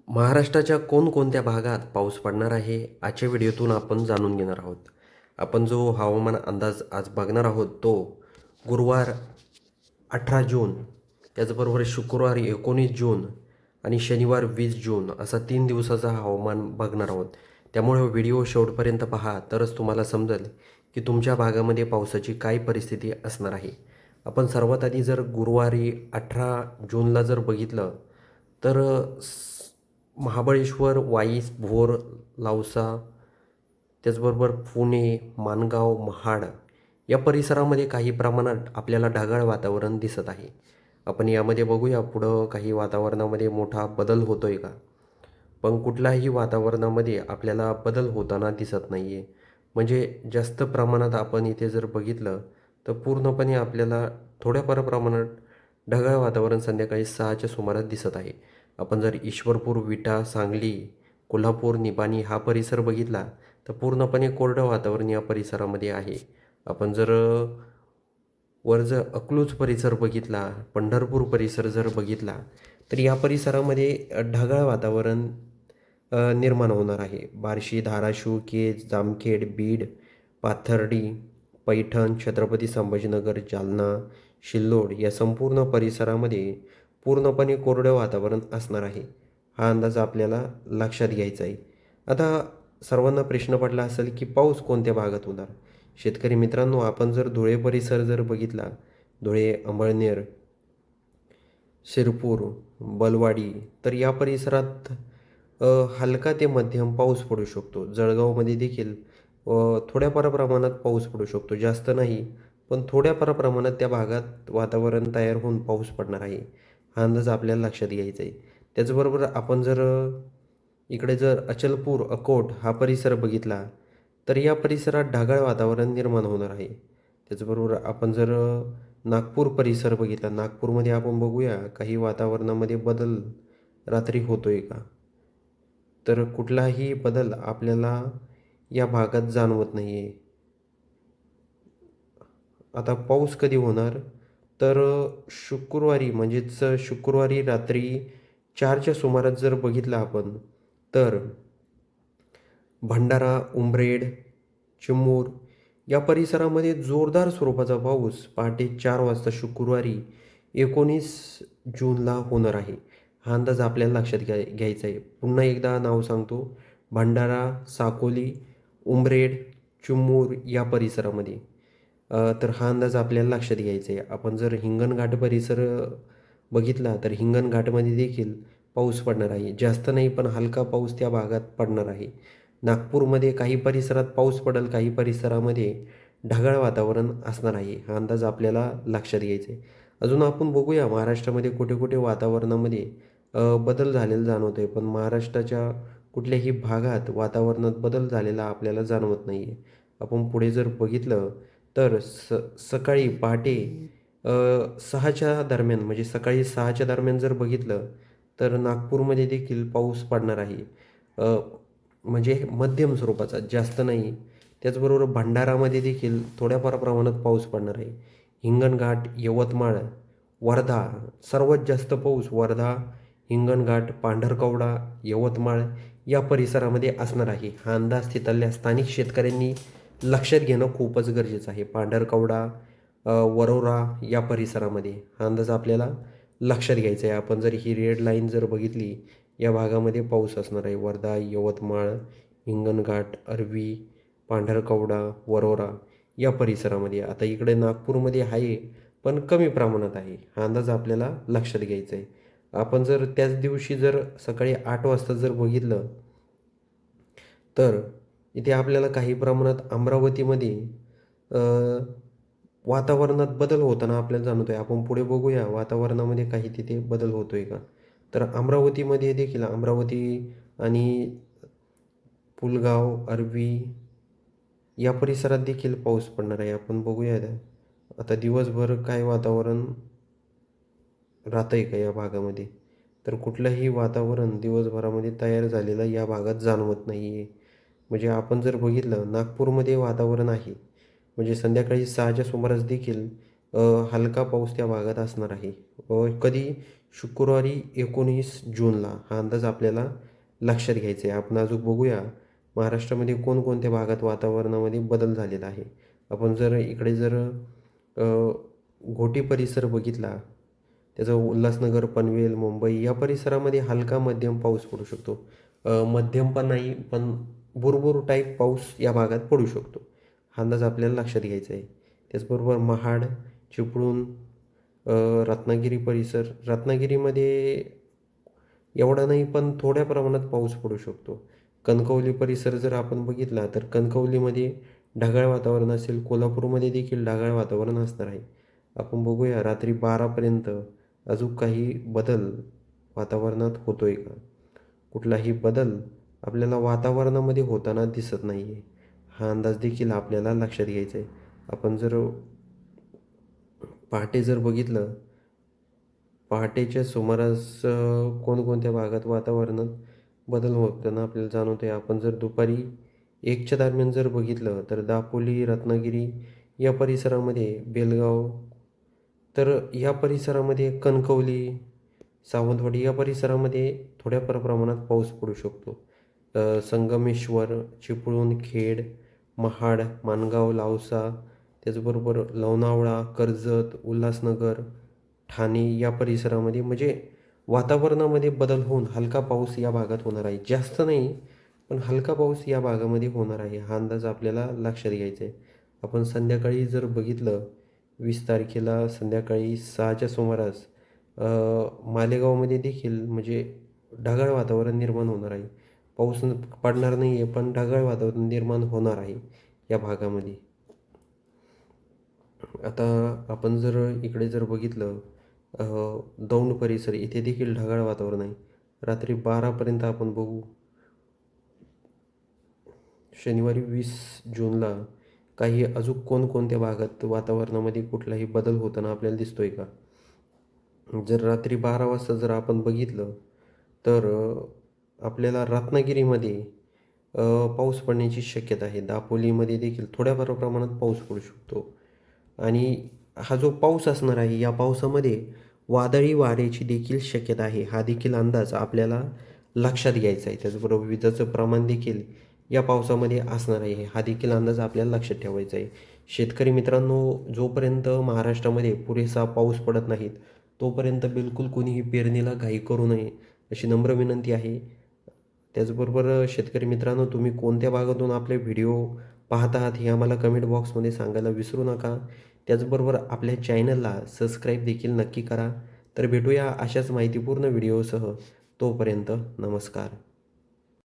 महाराष्ट्राच्या कोणकोणत्या भागात पाऊस पडणार आहे आजच्या व्हिडिओतून आपण जाणून घेणार आहोत. आपण जो हवामान अंदाज आज बघणार आहोत तो गुरुवार 18 जून, त्याचबरोबर शुक्रवार 19 जून आणि शनिवार 20 जून असा 3 दिवसाचा हवामान बघणार आहोत. त्यामुळे व्हिडिओ शेवटपर्यंत पहा, तरच तुम्हाला समजेल की तुमच्या भागामध्ये पावसाची काय परिस्थिती असणार आहे. आपण सर्वात आधी जर गुरुवारी 18 जूनला जर बघितलं तर महाबळेश्वर, वाईस, भोर, lausa, त्याचबरोबर पुणे, माणगाव, महाड या परिसरामध्ये काही प्रमाणात आपल्याला ढगाळ वातावरण दिसत आहे. आपण यामध्ये बघूया पुढं काही वातावरणामध्ये मोठा बदल होतो आहे का. पण कुठल्याही वातावरणामध्ये आपल्याला बदल होताना दिसत नाही आहे. म्हणजे जास्त प्रमाणात आपण इथे जर बघितलं तर पूर्णपणे आपल्याला थोड्याफार प्रमाणात ढगाळ वातावरण संध्याकाळी 6च्या सुमारास दिसत आहे. आपण जर ईश्वरपूर, विटा, सांगली, कोल्हापूर, निपाणी हा परिसर बघितला तर पूर्णपणे कोरडं वातावरण या परिसरामध्ये आहे. आपण जर वर जर अकलूज परिसर बघितला, पंढरपूर परिसर जर बघितला तर या परिसरामध्ये ढगाळ वातावरण निर्माण होणार आहे. बार्शी, धाराशिव, केज, जामखेड, बीड, पाथर्डी, पैठण, छत्रपती संभाजीनगर, जालना, सिल्लोड या संपूर्ण परिसरामध्ये पूर्णपणे कोरडं वातावरण असणार आहे. हा अंदाज आपल्याला लक्षात घ्यायचा आहे. आता सर्वांना प्रश्न पडला असेल की पाऊस कोणत्या भागात होणार. शेतकरी मित्रांनो, आपण जर धुळे परिसर जर बघितला, धुळे, अंबळनेर, शिरपूर, बलवाडी, तर या परिसरात हलका ते मध्यम पाऊस पडू शकतो. जळगावमध्ये देखील थोड्याफार प्रमाणात पाऊस पडू शकतो, जास्त नाही, पण थोड्याफार प्रमाणात त्या भागात वातावरण तयार होऊन पाऊस पडणार आहे. हा अंदाज आपल्याला लक्षात घ्यायचा आहे. त्याचबरोबर आपण जर इकडे जर अचलपूर, अकोट हा परिसर बघितला तर या परिसरात ढगाळ वातावरण निर्माण होणार आहे. त्याचबरोबर आपण जर नागपूर परिसर बघितला, नागपूरमध्ये आपण बघूया काही वातावरणामध्ये बदल रात्री होतोय का. तर कुठलाही बदल आपल्याला या भागात जाणवत नाही आहे. आता पाऊस कधी होणार तर शुक्रवारी, म्हणजेच शुक्रवारी रात्री 4च्या सुमारास जर बघितलं आपण तर भंडारा, उमरेड, चिमूर या परिसरामध्ये जोरदार स्वरूपाचा पाऊस पहाटे 4 वाजता शुक्रवारी 19 जूनला होणार आहे. हा अंदाज आपल्याला लक्षात घ्यायचा आहे. पुन्हा एकदा नाव सांगतो, भंडारा, साकोली, उमरेड, चिमूर या परिसरामध्ये. तर हा अंदाज आपल्याला लक्षात घ्यायचा आहे. आपण जर हिंगणघाट परिसर बघितला तर हिंगणघाटमध्ये देखील पाऊस पडणार आहे. जास्त नाही, पण हलका पाऊस त्या भागात पडणार आहे. नागपूरमध्ये काही परिसरात पाऊस पडेल, काही परिसरामध्ये ढगाळ वातावरण असणार आहे. हा अंदाज आपल्याला लक्षात घ्यायचा आहे. अजून आपण बघूया महाराष्ट्रामध्ये कुठे कुठे वातावरणामध्ये बदल झालेला जाणवतो आहे, पण महाराष्ट्राच्या कुठल्याही भागात वातावरणात बदल झालेला आपल्याला जाणवत नाही आहे. आपण पुढे जर बघितलं तर सकाळी पहाटे 6च्या दरम्यान, म्हणजे सकाळी 6च्या दरम्यान जर बघितलं तर नागपूरमध्ये देखील पाऊस पडणार आहे. म्हणजे मध्यम स्वरूपाचा, जास्त नाही. त्याचबरोबर भंडारामध्ये देखील थोड्याफार प्रमाणात पाऊस पडणार आहे. हिंगणघाट, यवतमाळ, वर्धा, सर्वात जास्त पाऊस वर्धा, हिंगणघाट, पांढरकवडा, यवतमाळ या परिसरामध्ये असणार आहे. हा अंदाज तिथल्या स्थानिक शेतकऱ्यांनी लक्षात घेणं खूपच गरजेचं आहे. पांढरकवडा, वरोरा या परिसरामध्ये हा अंदाज आपल्याला लक्षात घ्यायचा आहे. आपण जर ही रेड लाईन जर बघितली, या भागामध्ये पाऊस असणार आहे. वर्धा, यवतमाळ, हिंगणघाट, अरवी, पांढरकवडा, वरोरा या परिसरामध्ये. आता इकडे नागपूरमध्ये आहे, पण कमी प्रमाणात आहे. हा अंदाज आपल्याला लक्षात घ्यायचा आहे. आपण जर त्याच दिवशी जर सकाळी 8 वाजता जर बघितलं तर इथे आपल्याला काही प्रमाणात अमरावतीमध्ये वातावरणात बदल होताना आपल्याला जाणवतो आहे. आपण पुढे बघूया वातावरणामध्ये काही तिथे बदल होतो आहे का. तर अमरावतीमध्ये देखील अमरावती आणि पुलगाव, अरवी या परिसरात देखील पाऊस पडणार आहे. आपण बघूया आता दिवसभर काय वातावरण राहतं आहे का या भागामध्ये. तर कुठलंही वातावरण दिवसभरामध्ये तयार झालेलं या भागात जाणवत नाही आहे. म्हणजे आपण जर बघितलं नागपूरमध्ये वातावरण आहे, म्हणजे संध्याकाळी 6च्या सुमारास देखील हलका पाऊस त्या भागात असणार आहे. कधी शुक्रवारी 19 जूनला हा अंदाज आपल्याला लक्षात घ्यायचा आहे. आपण अजून बघूया महाराष्ट्रामध्ये कोणकोणत्या भागात वातावरणामध्ये बदल झालेला आहे. आपण जर इकडे जर अ, घोटी परिसर बघितला, त्याचा उल्हासनगर, पनवेल, मुंबई या परिसरामध्ये हलका मध्यम पाऊस पडू शकतो. मध्यम पण नाही, पण भुरभुर टाईप पाऊस या भागात पडू शकतो. हा अंदाज आपल्याला लक्षात घ्यायचा आहे. त्याचबरोबर महाड, चिपळूण, रत्नागिरी परिसर, रत्नागिरीमध्ये एवढा नाही पण थोड्या प्रमाणात पाऊस पडू शकतो. कणकवली परिसर जर आपण बघितला तर कणकवलीमध्ये ढगाळ वातावरण असेल. कोल्हापूरमध्ये देखील ढगाळ वातावरण असणार आहे. आपण बघूया रात्री 12पर्यंत अजून काही बदल वातावरणात होतोय का? कुठलाही बदल आपल्याला वातावरणामध्ये होताना दिसत नाही आहे. हा अंदाज देखील आपल्याला लक्षात घ्यायचा आहे. आपण जर पहाटे जर बघितलं, पहाटेच्या सुमारास कोणकोणत्या भागात वातावरणात बदल होताना आपल्याला जाणवते. आपण जर दुपारी 1च्या दरम्यान जर बघितलं तर दापोली, रत्नागिरी या परिसरामध्ये, बेलगाव, तर या परिसरामध्ये कणकवली, सावंतवाडी या परिसरामध्ये थोड्या प्रमाणात पाऊस पडू शकतो. संगमेश्वर, चिपळूण, खेड, महाड, माणगाव, lausa, त्याचबरोबर लोणावळा, कर्जत, उल्हासनगर, ठाणे या परिसरामध्ये म्हणजे वातावरणामध्ये बदल होऊन हलका पाऊस या भागात होणार आहे. जास्त नाही, पण हलका पाऊस या भागामध्ये होणार आहे. हा अंदाज आपल्याला लक्षात घ्यायचा आहे. आपण संध्याकाळी जर बघितलं 20 तारखेला संध्याकाळी 6च्या सुमारास मालेगावमध्ये देखील म्हणजे ढगाळ वातावरण निर्माण होणार आहे. पाऊस पडणार नाही आहे, पण ढगाळ वातावरण निर्माण होणार आहे या भागामध्ये. आता आपण जर इकडे जर बघितलं अ, दौंड परिसर इथे देखील ढगाळ वातावरण आहे. रात्री 12पर्यंत आपण बघू. शनिवारी 20 जूनला काही अजून कोणकोणत्या भागात वातावरणामध्ये कुठलाही बदल होताना आपल्याला दिसतोय का? जर रात्री 12 वाजता जर आपण बघितलं तर आपल्याला रत्नागिरीमध्ये पाऊस पडण्याची शक्यता आहे. दापोलीमध्ये देखील थोड्याफार प्रमाणात पाऊस पडू शकतो. आणि हा जो पाऊस असणार आहे, या पावसामध्ये वादळी वाऱ्याची देखील शक्यता आहे. हा देखील अंदाज आपल्याला लक्षात घ्यायचा आहे. त्याचबरोबर विजेचं प्रमाण देखील या पावसामध्ये असणार आहे. हा देखील अंदाज आपल्याला लक्षात ठेवायचा आहे. शेतकरी मित्रांनो, जोपर्यंत महाराष्ट्रामध्ये पुरेसा पाऊस पडत नाहीत, तोपर्यंत बिलकुल कोणीही पेरणीला घाई करू नये, अशी नम्र विनंती आहे. त्याचबरोबर शेतकरी मित्रांनो, तुम्ही कोणत्या भागातून आपले व्हिडिओ पाहत आहात हे आम्हाला कमेंट बॉक्समध्ये सांगायला विसरू नका. त्याचबरोबर आपल्या चॅनलला सबस्क्राईब देखील नक्की करा. तर भेटूया अशाच माहितीपूर्ण व्हिडिओसह. तोपर्यंत नमस्कार.